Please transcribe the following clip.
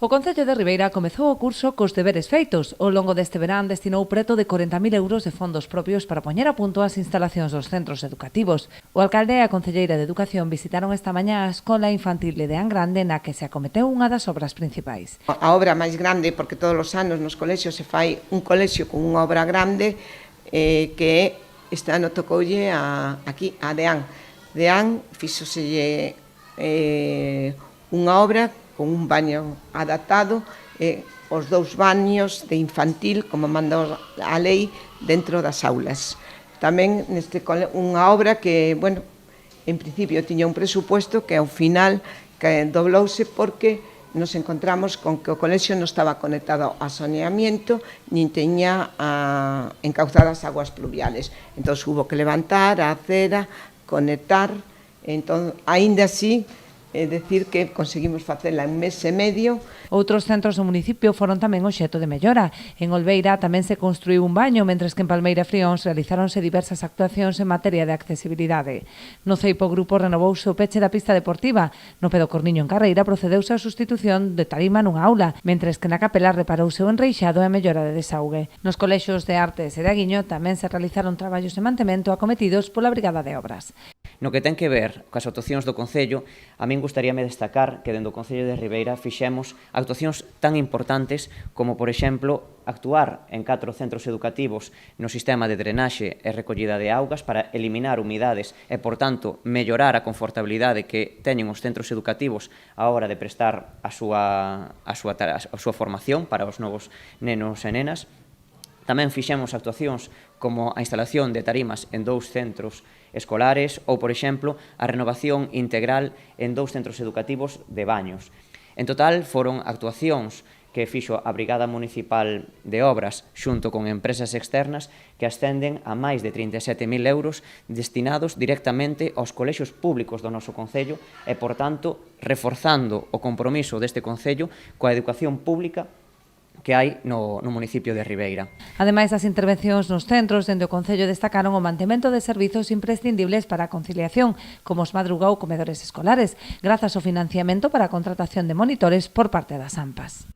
O Concello de Ribeira comezou o curso cos deberes feitos. Ao longo deste verán destinou preto de 40.000 euros de fondos propios para poñer a punto as instalacións dos centros educativos. O alcalde e a concelleira de Educación visitaron esta mañá a Escola Infantil de Deán Grande, na que se acometeu unha das obras principais. A obra máis grande, porque todos os anos nos colexios se fai un colexio con unha obra grande, que este ano tocoulle aquí a Deán. Deán fixoselle unha obra con un baño adaptado, os dous baños de infantil, como manda a lei, dentro das aulas. Tamén unha obra que, bueno, en principio tiña un presupuesto que ao final doblouse porque nos encontramos con que o colexio non estaba conectado a saneamiento nin teña encauzadas aguas pluviales. Entón, hubo que levantar a acera, conectar, entón, aínda así, é dicir que conseguimos facela en mes e medio. Outros centros do municipio foron tamén obxecto de mellora. En Olveira tamén se construiu un baño, mentres que en Palmeira Frións realizáronse diversas actuacións en materia de accesibilidade. No Ceipo Grupo renovouse o peche da pista deportiva. No Pedo Corniño en Carreira procedeuse a sustitución de tarima nunha aula, mentres que na Capela reparouse o enreixado e a mellora de desaugue. Nos colexios de Artes e de Aguiño tamén se realizaron traballos de mantemento acometidos pola Brigada de Obras. No que ten que ver coas actuacións do Concello, a min gustaríame destacar que dentro do Concello de Ribeira fixemos actuacións tan importantes como, por exemplo, actuar en 4 centros educativos no sistema de drenaxe e recollida de augas para eliminar humidades e, por tanto, mellorar a confortabilidade que teñen os centros educativos á hora de prestar a súa formación para os novos nenos e nenas. Tamén fixemos actuacións como a instalación de tarimas en 2 centros escolares ou, por exemplo, a renovación integral en 2 centros educativos de baños. En total, foron actuacións que fixo a Brigada Municipal de Obras xunto con empresas externas que ascenden a máis de 37.000 euros destinados directamente aos colexios públicos do noso Concello e, por tanto, reforzando o compromiso deste Concello coa educación pública que hai no municipio de Ribeira. Ademais das intervencións nos centros, dende o Concello destacaron o mantemento de servizos imprescindibles para a conciliación, como os madruga ou comedores escolares, grazas ao financiamento para a contratación de monitores por parte das AMPAs.